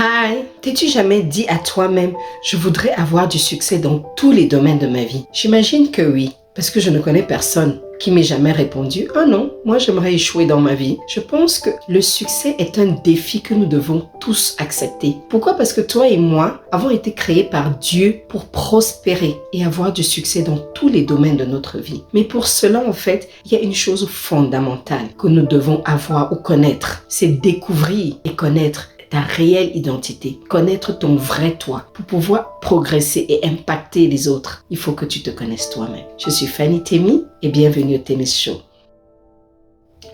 Hi, t'es-tu jamais dit à toi-même, je voudrais avoir du succès dans tous les domaines de ma vie? J'imagine que oui, parce que je ne connais personne qui m'ait jamais répondu, ah non, moi j'aimerais échouer dans ma vie. Je pense que le succès est un défi que nous devons tous accepter. Pourquoi? Parce que toi et moi avons été créés par Dieu pour prospérer et avoir du succès dans tous les domaines de notre vie. Mais pour cela, en fait, il y a une chose fondamentale que nous devons avoir ou connaître. C'est découvrir et connaître ta réelle identité, connaître ton vrai toi. Pour pouvoir progresser et impacter les autres, il faut que tu te connaisses toi-même. Je suis Fanny Temi et bienvenue au Temis Show.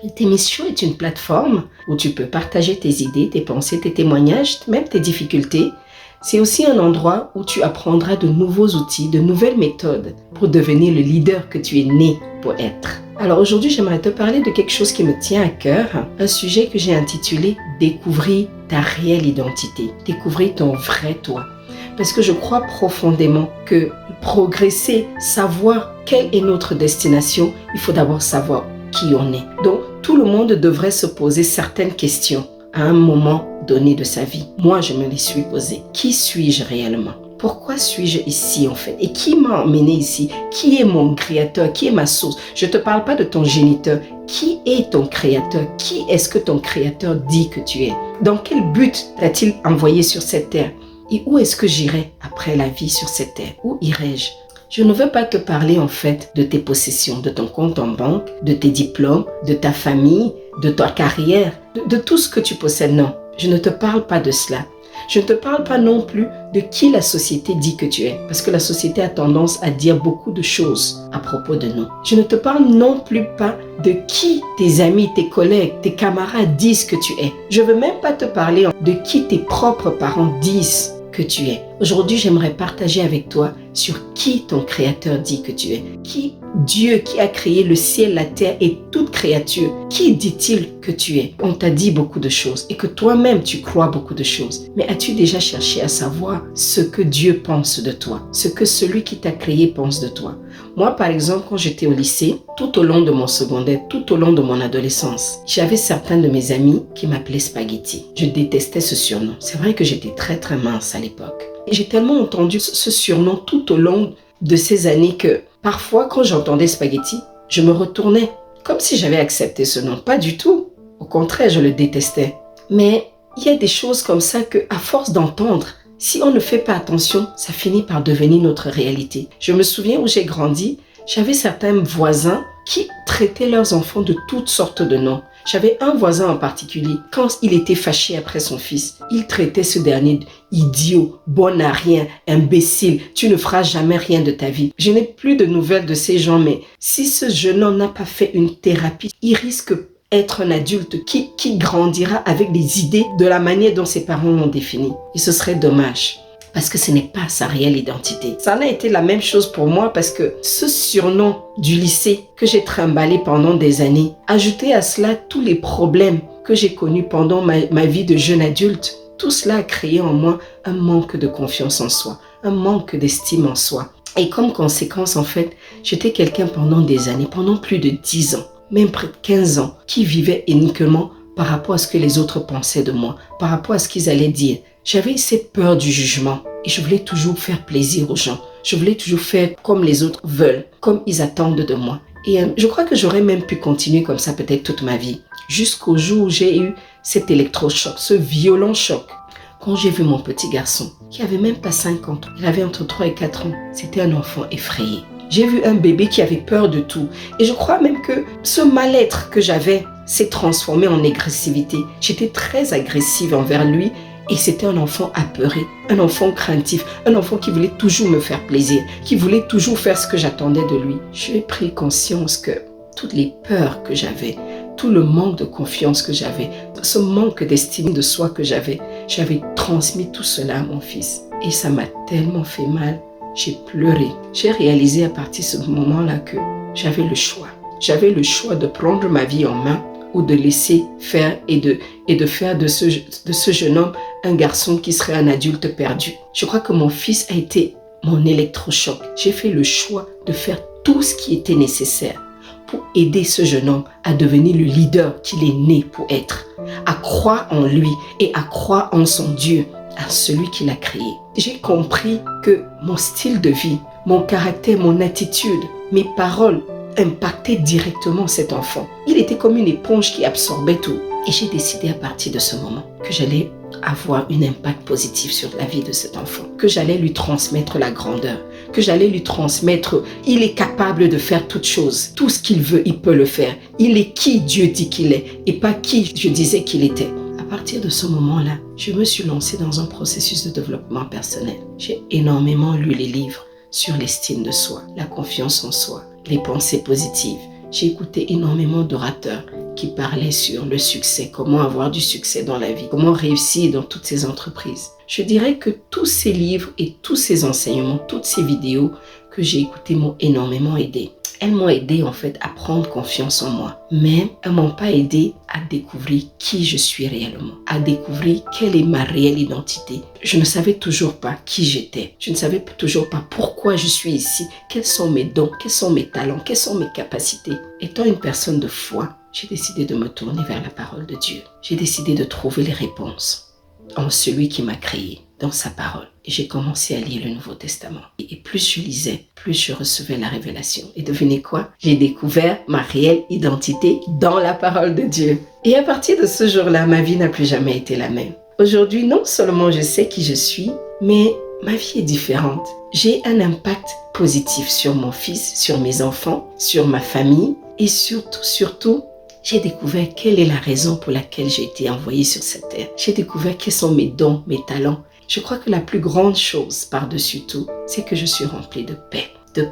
Le Temis Show est une plateforme où tu peux partager tes idées, tes pensées, tes témoignages, même tes difficultés. C'est aussi un endroit où tu apprendras de nouveaux outils, de nouvelles méthodes pour devenir le leader que tu es né pour être. Alors aujourd'hui, j'aimerais te parler de quelque chose qui me tient à cœur, un sujet que j'ai intitulé « Découvrir ta réelle identité », découvrir ton vrai toi. Parce que je crois profondément que progresser, savoir quelle est notre destination, il faut d'abord savoir qui on est. Donc, tout le monde devrait se poser certaines questions à un moment donné de sa vie. Moi, je me les suis posées. Qui suis-je réellement? Pourquoi suis-je ici en fait? Et qui m'a emmené ici? Qui est mon créateur? Qui est ma source? Je ne te parle pas de ton géniteur. Qui est ton créateur? Qui est-ce que ton créateur dit que tu es? Dans quel but t'a-t-il envoyé sur cette terre? Et où est-ce que j'irai après la vie sur cette terre? Où irai-je? Je ne veux pas te parler en fait de tes possessions, de ton compte en banque, de tes diplômes, de ta famille, de ta carrière, de tout ce que tu possèdes. Non, je ne te parle pas de cela. Je ne te parle pas non plus de qui la société dit que tu es, parce que la société a tendance à dire beaucoup de choses à propos de nous. Je ne te parle non plus pas de qui tes amis, tes collègues, tes camarades disent que tu es. Je ne veux même pas te parler de qui tes propres parents disent que tu es. Aujourd'hui, j'aimerais partager avec toi sur qui ton créateur dit que tu es. Qui Dieu qui a créé le ciel, la terre et toute créature, qui dit-il que tu es? On t'a dit beaucoup de choses et que toi-même tu crois beaucoup de choses. Mais as-tu déjà cherché à savoir ce que Dieu pense de toi? Ce que celui qui t'a créé pense de toi? Moi, par exemple, quand j'étais au lycée, tout au long de mon secondaire, tout au long de mon adolescence, j'avais certains de mes amis qui m'appelaient Spaghetti. Je détestais ce surnom. C'est vrai que j'étais très très mince à l'époque. Et j'ai tellement entendu ce surnom tout au long de ces années que parfois, quand j'entendais Spaghetti, je me retournais comme si j'avais accepté ce nom. Pas du tout. Au contraire, je le détestais. Mais il y a des choses comme ça que, à force d'entendre, si on ne fait pas attention, ça finit par devenir notre réalité. Je me souviens où j'ai grandi, j'avais certains voisins qui traitaient leurs enfants de toutes sortes de noms. J'avais un voisin en particulier, quand il était fâché après son fils, il traitait ce dernier idiot, bon à rien, imbécile, tu ne feras jamais rien de ta vie. Je n'ai plus de nouvelles de ces gens, mais si ce jeune homme n'a pas fait une thérapie, il risque être un adulte qui grandira avec des idées de la manière dont ses parents l'ont défini. Et ce serait dommage. Parce que ce n'est pas sa réelle identité. Ça a été la même chose pour moi parce que ce surnom du lycée que j'ai trimballé pendant des années, ajouté à cela tous les problèmes que j'ai connus pendant ma vie de jeune adulte, tout cela a créé en moi un manque de confiance en soi, un manque d'estime en soi. Et comme conséquence, en fait, j'étais quelqu'un pendant des années, pendant plus de 10 ans, même près de 15 ans, qui vivait uniquement par rapport à ce que les autres pensaient de moi, par rapport à ce qu'ils allaient dire. J'avais cette peur du jugement et je voulais toujours faire plaisir aux gens. Je voulais toujours faire comme les autres veulent, comme ils attendent de moi. Et je crois que j'aurais même pu continuer comme ça peut-être toute ma vie. Jusqu'au jour où j'ai eu cet électrochoc, ce violent choc. Quand j'ai vu mon petit garçon, qui avait même pas 5 ans, il avait entre 3 et 4 ans, c'était un enfant effrayé. J'ai vu un bébé qui avait peur de tout. Et je crois même que ce mal-être que j'avais s'est transformé en agressivité. J'étais très agressive envers lui. Et c'était un enfant apeuré, un enfant craintif, un enfant qui voulait toujours me faire plaisir, qui voulait toujours faire ce que j'attendais de lui. J'ai pris conscience que toutes les peurs que j'avais, tout le manque de confiance que j'avais, ce manque d'estime de soi que j'avais transmis tout cela à mon fils. Et ça m'a tellement fait mal, j'ai pleuré. J'ai réalisé à partir de ce moment-là que j'avais le choix. J'avais le choix de prendre ma vie en main ou de laisser faire et de faire de ce jeune homme un garçon qui serait un adulte perdu. Je crois que mon fils a été mon électrochoc. J'ai fait le choix de faire tout ce qui était nécessaire pour aider ce jeune homme à devenir le leader qu'il est né pour être, à croire en lui et à croire en son Dieu, à celui qui l'a créé. J'ai compris que mon style de vie, mon caractère, mon attitude, mes paroles impactaient directement cet enfant. Il était comme une éponge qui absorbait tout. Et j'ai décidé à partir de ce moment que j'allais avoir un impact positif sur la vie de cet enfant, que j'allais lui transmettre la grandeur, que j'allais lui transmettre, il est capable de faire toutes choses, tout ce qu'il veut, il peut le faire. Il est qui Dieu dit qu'il est et pas qui je disais qu'il était. À partir de ce moment-là, je me suis lancée dans un processus de développement personnel. J'ai énormément lu les livres sur l'estime de soi, la confiance en soi, les pensées positives. J'ai écouté énormément d'orateurs qui parlaient sur le succès, comment avoir du succès dans la vie, comment réussir dans toutes ces entreprises. Je dirais que tous ces livres et tous ces enseignements, toutes ces vidéos que j'ai écoutées m'ont énormément aidé. Elles m'ont aidé en fait à prendre confiance en moi, mais elles m'ont pas aidé à découvrir qui je suis réellement, à découvrir quelle est ma réelle identité. Je ne savais toujours pas qui j'étais, je ne savais toujours pas pourquoi je suis ici, quels sont mes dons, quels sont mes talents, quelles sont mes capacités. Étant une personne de foi, j'ai décidé de me tourner vers la parole de Dieu. J'ai décidé de trouver les réponses en celui qui m'a créé, dans sa parole. Et j'ai commencé à lire le Nouveau Testament. Et plus je lisais, plus je recevais la révélation. Et devinez quoi? J'ai découvert ma réelle identité dans la parole de Dieu. Et à partir de ce jour-là, ma vie n'a plus jamais été la même. Aujourd'hui, non seulement je sais qui je suis, mais ma vie est différente. J'ai un impact positif sur mon fils, sur mes enfants, sur ma famille et surtout, j'ai découvert quelle est la raison pour laquelle j'ai été envoyée sur cette terre. J'ai découvert quels sont mes dons, mes talents. Je crois que la plus grande chose par-dessus tout, c'est que je suis remplie de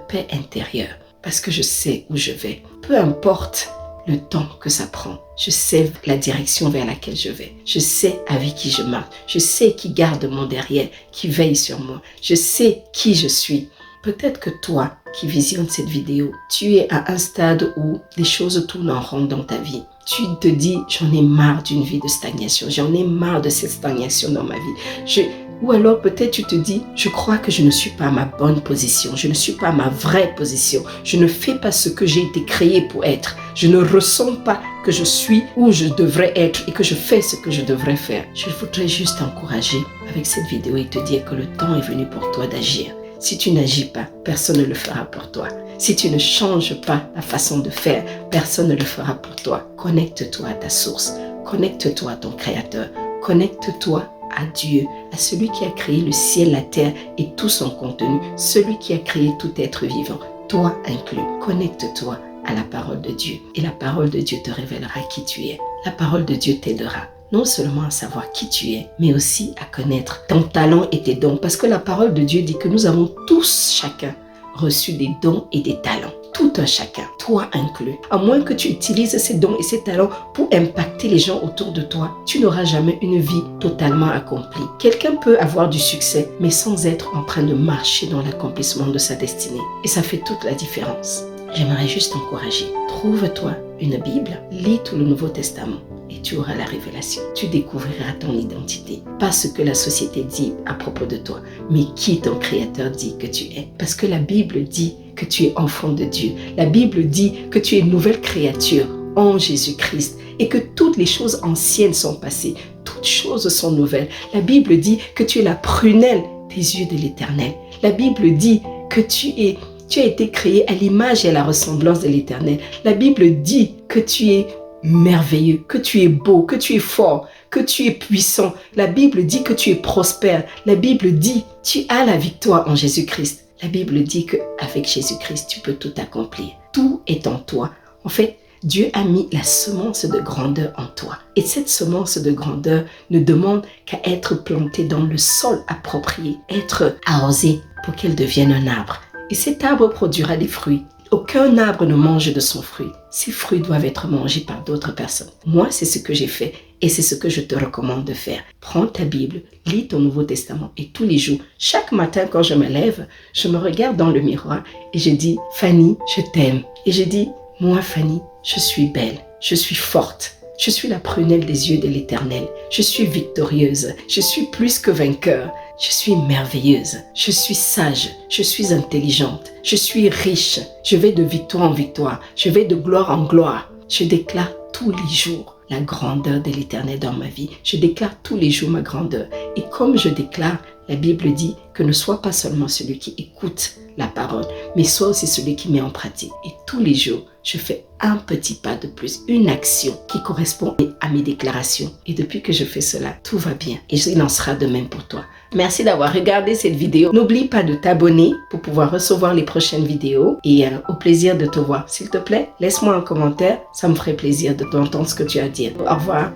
paix intérieure. Parce que je sais où je vais. Peu importe le temps que ça prend. Je sais la direction vers laquelle je vais. Je sais avec qui je marche. Je sais qui garde mon derrière, qui veille sur moi. Je sais qui je suis. Peut-être que toi qui visionnes cette vidéo, tu es à un stade où les choses tournent en rond dans ta vie. Tu te dis, j'en ai marre d'une vie de stagnation. J'en ai marre de cette stagnation dans ma vie. Ou alors peut-être tu te dis, je crois que je ne suis pas à ma bonne position. Je ne suis pas à ma vraie position. Je ne fais pas ce que j'ai été créé pour être. Je ne ressens pas que je suis où je devrais être et que je fais ce que je devrais faire. Je voudrais juste t'encourager avec cette vidéo et te dire que le temps est venu pour toi d'agir. Si tu n'agis pas, personne ne le fera pour toi. Si tu ne changes pas la façon de faire, personne ne le fera pour toi. Connecte-toi à ta source. Connecte-toi à ton Créateur. Connecte-toi à Dieu, à celui qui a créé le ciel, la terre et tout son contenu. Celui qui a créé tout être vivant, toi inclus. Connecte-toi à la parole de Dieu. Et la parole de Dieu te révélera qui tu es. La parole de Dieu t'aidera. Non seulement à savoir qui tu es, mais aussi à connaître ton talent et tes dons. Parce que la parole de Dieu dit que nous avons tous, chacun, reçu des dons et des talents. Tout un chacun, toi inclus. À moins que tu utilises ces dons et ces talents pour impacter les gens autour de toi, tu n'auras jamais une vie totalement accomplie. Quelqu'un peut avoir du succès, mais sans être en train de marcher dans l'accomplissement de sa destinée. Et ça fait toute la différence. J'aimerais juste t'encourager. Trouve-toi une Bible, lis tout le Nouveau Testament et tu auras la révélation. Tu découvriras ton identité. Pas ce que la société dit à propos de toi, mais qui ton Créateur dit que tu es. Parce que la Bible dit que tu es enfant de Dieu. La Bible dit que tu es une nouvelle créature en Jésus-Christ et que toutes les choses anciennes sont passées. Toutes choses sont nouvelles. La Bible dit que tu es la prunelle des yeux de l'Éternel. La Bible dit que tu as été créé à l'image et à la ressemblance de l'Éternel. La Bible dit que tu es merveilleux, que tu es beau, que tu es fort, que tu es puissant. La Bible dit que tu es prospère. La Bible dit que tu as la victoire en Jésus-Christ. La Bible dit qu'avec Jésus-Christ, tu peux tout accomplir. Tout est en toi. En fait, Dieu a mis la semence de grandeur en toi. Et cette semence de grandeur ne demande qu'à être plantée dans le sol approprié, être arrosée pour qu'elle devienne un arbre. Et cet arbre produira des fruits. Aucun arbre ne mange de son fruit. Ces fruits doivent être mangés par d'autres personnes. Moi, c'est ce que j'ai fait et c'est ce que je te recommande de faire. Prends ta Bible, lis ton Nouveau Testament et tous les jours, chaque matin quand je me lève, je me regarde dans le miroir et je dis « Fanny, je t'aime ». Et je dis « Moi, Fanny, je suis belle, je suis forte, Je suis la prunelle des yeux de l'Éternel. Je suis victorieuse. Je suis plus que vainqueur. Je suis merveilleuse. Je suis sage. Je suis intelligente. Je suis riche. Je vais de victoire en victoire. Je vais de gloire en gloire. Je déclare tous les jours la grandeur de l'Éternel dans ma vie. Je déclare tous les jours ma grandeur. Et comme je déclare, la Bible dit que ne sois pas seulement celui qui écoute la parole, mais sois aussi celui qui met en pratique. Et tous les jours, je fais un petit pas de plus, une action qui correspond à mes déclarations. Et depuis que je fais cela, tout va bien. Et il en sera de même pour toi. Merci d'avoir regardé cette vidéo. N'oublie pas de t'abonner pour pouvoir recevoir les prochaines vidéos et au plaisir de te voir. S'il te plaît, laisse-moi un commentaire. Ça me ferait plaisir de t'entendre ce que tu as à dire. Au revoir.